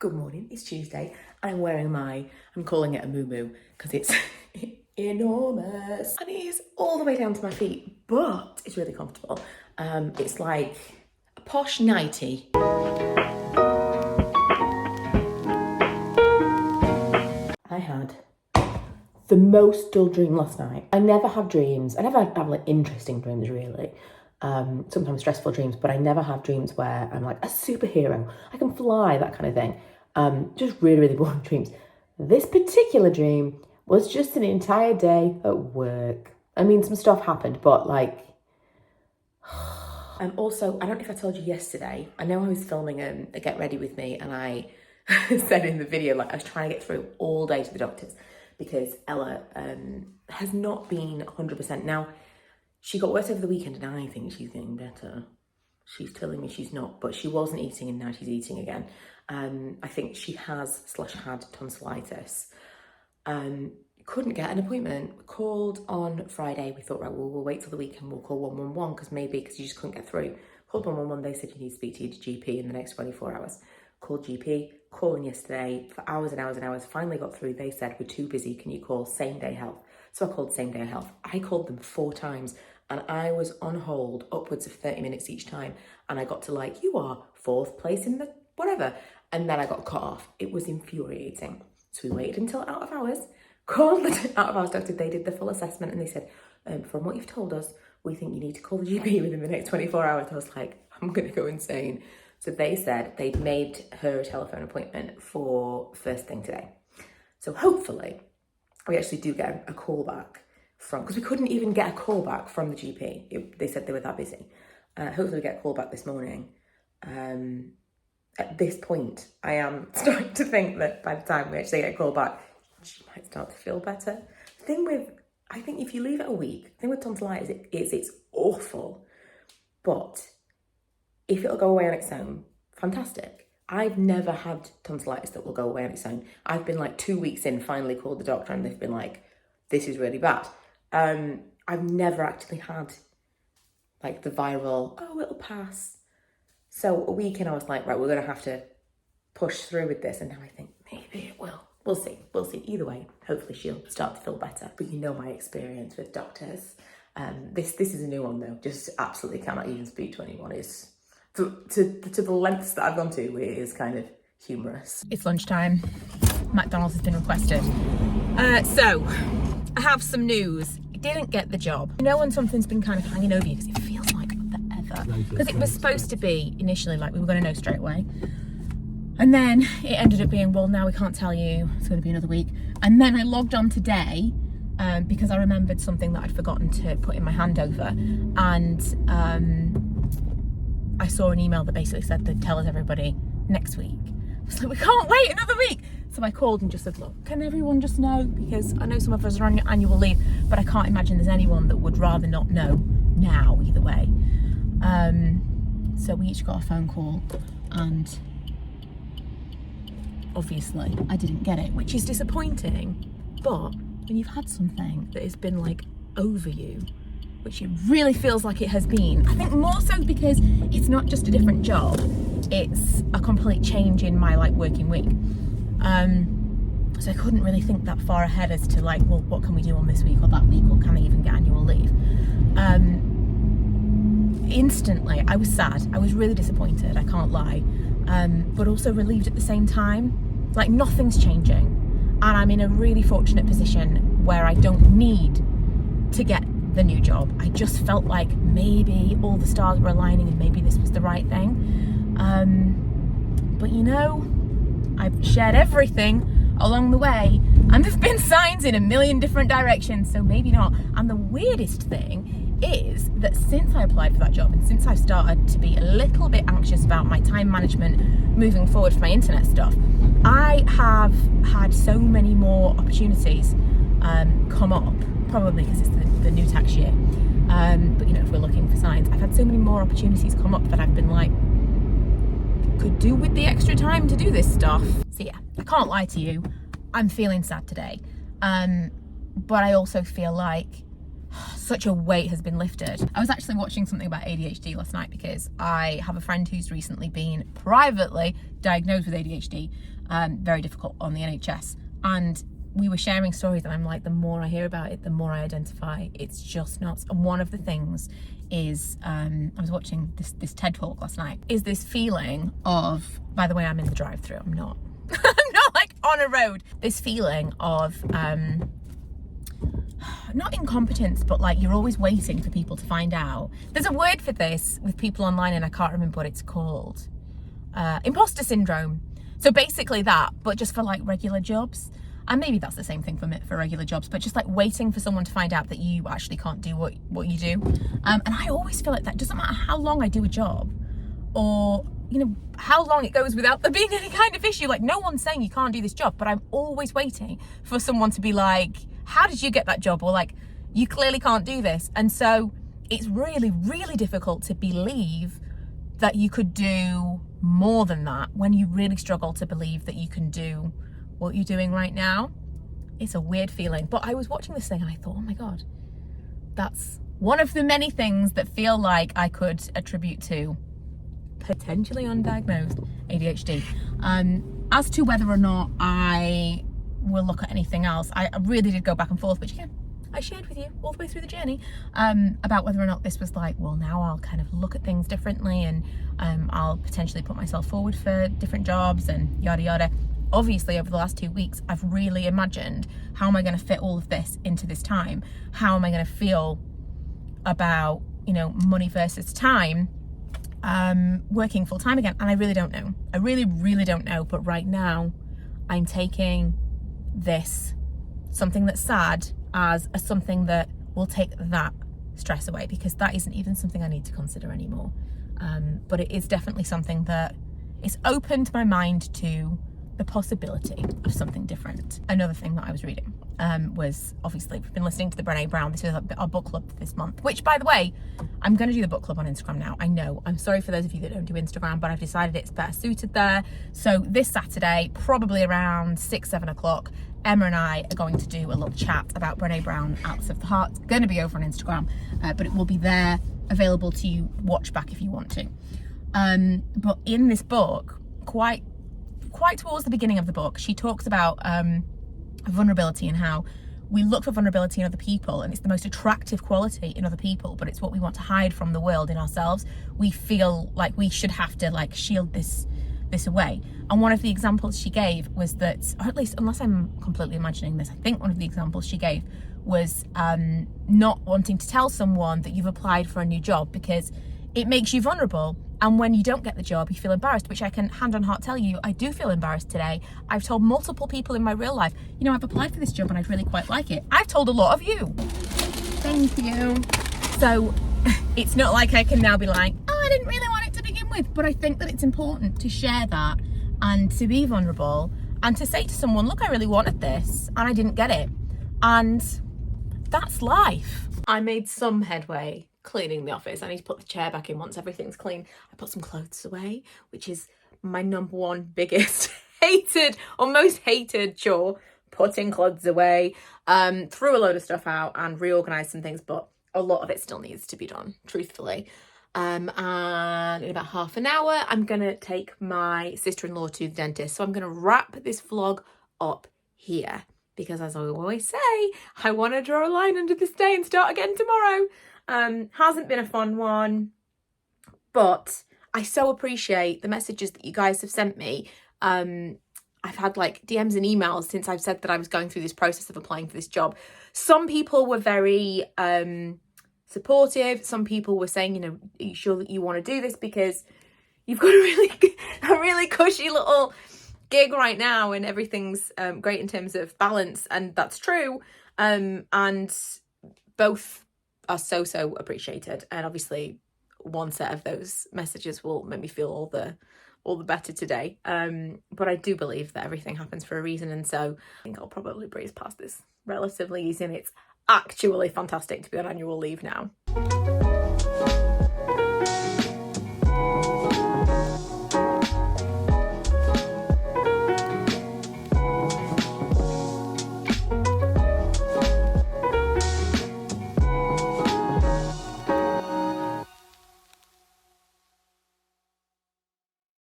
Good morning, it's Tuesday. I'm wearing I'm calling it a muumuu because it's enormous. And it is all the way down to my feet, but it's really comfortable. It's like a posh nightie. I had the most dull dream last night. I never have dreams. I never have like interesting dreams really. Sometimes stressful dreams, but I never have dreams where I'm like a superhero. I can fly, that kind of thing. Just really, really boring dreams. This particular dream was just an entire day at work. I mean, some stuff happened, but like, also, I don't know if I told you yesterday, I know I was filming a Get Ready With Me, and I said in the video, like I was trying to get through all day to the doctors because Ella has not been 100%. Now, she got worse over the weekend and I think she's getting better. She's telling me she's not, but she wasn't eating and now she's eating again. I think she has/had tonsillitis. Couldn't get an appointment. Called on Friday. We thought, right, well, we'll wait till the weekend. We'll call 111 because you just couldn't get through. Called 111. They said you need to speak to your GP in the next 24 hours. Called GP. Calling yesterday for hours and hours and hours. Finally got through. They said, we're too busy. Can you call Same Day Health? So I called Same Day Health. I called them 4 times and I was on hold upwards of 30 minutes each time. And I got to like, you are 4th place in the whatever. And then I got cut off. It was infuriating. So we waited until out of hours, called the out of hours doctor. They did the full assessment and they said, from what you've told us, we think you need to call the GP within the next 24 hours. I was like, I'm going to go insane. So they said they'd made her a telephone appointment for first thing today. So hopefully we actually do get a call back from, because we couldn't even get a call back from the GP. They said they were that busy. Hopefully we get a call back this morning. At this point, I am starting to think that by the time we actually get a call back, she might start to feel better. The thing with, I think if you leave it a week, the thing with tonsillitis is it's awful. But if it'll go away on its own, fantastic. I've never had tonsillitis that will go away on its own. I've been like 2 weeks in, finally called the doctor and they've been like, this is really bad. I've never actually had like the viral, oh, it'll pass. So a week in, I was like, right, we're going to have to push through with this. And now I think maybe it will. We'll see. We'll see. Either way, hopefully she'll start to feel better. But you know my experience with doctors. This is a new one though. Just absolutely cannot even speak to anyone. It's to the lengths that I've gone to, it is kind of humorous. It's lunchtime. McDonald's has been requested. So I have some news. I didn't get the job. You know when something's been kind of hanging over you because it feels like forever. Because it was supposed to be initially like we were going to know straight away. And then it ended up being, well, now we can't tell you. It's going to be another week. And then I logged on today because I remembered something that I'd forgotten to put in my handover. And I saw an email that basically said they'd tell us everybody next week. I was like, we can't wait another week. So I called and just said, look, can everyone just know? Because I know some of us are on annual leave, but I can't imagine there's anyone that would rather not know now either way. So we each got a phone call and obviously I didn't get it, which is disappointing. But when you've had something that has been like over you, which it really feels like it has been, I think more so because it's not just a different job, it's a complete change in my like working week. So I couldn't really think that far ahead as to like, well, what can we do on this week or that week, or can I even get annual leave? Instantly, I was sad. I was really disappointed, I can't lie, but also relieved at the same time. Like nothing's changing, and I'm in a really fortunate position where I don't need to get the new job. I just felt like maybe all the stars were aligning and maybe this was the right thing. But you know, I've shared everything along the way and there've been signs in a million different directions, so maybe not. And the weirdest thing is that since I applied for that job and since I've started to be a little bit anxious about my time management moving forward for my internet stuff, I have had so many more opportunities come up, probably because it's the new tax year. But you know, if we're looking for signs, I've had so many more opportunities come up that I've been like, could do with the extra time to do this stuff. So yeah, I can't lie to you, I'm feeling sad today. But I also feel like such a weight has been lifted. I was actually watching something about ADHD last night because I have a friend who's recently been privately diagnosed with ADHD, very difficult on the NHS. And we were sharing stories and I'm like, the more I hear about it, the more I identify. It's just nuts. And one of the things is, I was watching this TED talk last night, is this feeling of, by the way, I'm in the drive-thru, I'm not like on a road. This feeling of, not incompetence, but like you're always waiting for people to find out. There's a word for this with people online and I can't remember what it's called. Imposter syndrome. So basically that, but just for like regular jobs. And maybe that's the same thing for regular jobs, but just like waiting for someone to find out that you actually can't do what you do. And I always feel like that. Doesn't matter how long I do a job or, you know, how long it goes without there being any kind of issue. Like, no one's saying you can't do this job, but I'm always waiting for someone to be like, how did you get that job? Or like, you clearly can't do this. And so it's really, really difficult to believe that you could do more than that when you really struggle to believe that you can do what you're doing right now. It's a weird feeling. But I was watching this thing and I thought, oh my God, that's one of the many things that feel like I could attribute to potentially undiagnosed ADHD. As to whether or not I will look at anything else, I really did go back and forth, which again, I shared with you all the way through the journey, about whether or not this was like, well, now I'll kind of look at things differently and I'll potentially put myself forward for different jobs and yada yada. Obviously, over the last 2 weeks, I've really imagined, how am I going to fit all of this into this time? How am I going to feel about, you know, money versus time, working full time again? And I really don't know. I really, really don't know. But right now, I'm taking this, something that's sad, as something that will take that stress away, because that isn't even something I need to consider anymore. But it is definitely something that it's opened my mind to the possibility of something different. Another thing that I was reading was, obviously, we've been listening to the Brené Brown. This is our book club this month, which, by the way, I'm going to do the book club on Instagram now. I know, I'm sorry for those of you that don't do Instagram, but I've decided it's better suited there. So this Saturday, probably around 6-7 o'clock, Emma and I are going to do a little chat about Brené Brown, Atlas of the Heart. It's going to be over on Instagram, but it will be there, available to you, watch back if you want to. But in this book, quite towards the beginning of the book, she talks about vulnerability and how we look for vulnerability in other people, and it's the most attractive quality in other people, but it's what we want to hide from the world in ourselves. We feel like we should have to like shield this away. And one of the examples she gave was that, or at least, unless I'm completely imagining this, I think one of the examples she gave was not wanting to tell someone that you've applied for a new job because it makes you vulnerable. And when you don't get the job, you feel embarrassed, which I can hand on heart tell you, I do feel embarrassed today. I've told multiple people in my real life, you know, I've applied for this job and I'd really quite like it. I've told a lot of you. Thank you. So it's not like I can now be like, oh, I didn't really want it to begin with. But I think that it's important to share that and to be vulnerable and to say to someone, look, I really wanted this and I didn't get it. And that's life. I made some headway cleaning the office. I need to put the chair back in once everything's clean. I put some clothes away, which is my number one biggest hated or most hated chore, putting clothes away. Threw a load of stuff out and reorganized some things, but a lot of it still needs to be done, truthfully. And in about half an hour, I'm gonna take my sister-in-law to the dentist. So I'm gonna wrap this vlog up here because, as I always say, I want to draw a line under this day and start again tomorrow. Hasn't been a fun one, but I so appreciate the messages that you guys have sent me. I've had like DMs and emails since I've said that I was going through this process of applying for this job. Some people were very supportive. Some people were saying, you know, are you sure that you want to do this because you've got a really cushy little gig right now and everything's great in terms of balance, and that's true. And both are so appreciated, and obviously one set of those messages will make me feel all the better today. But I do believe that everything happens for a reason, and so I think I'll probably breeze past this relatively easy, and it's actually fantastic to be on annual leave now.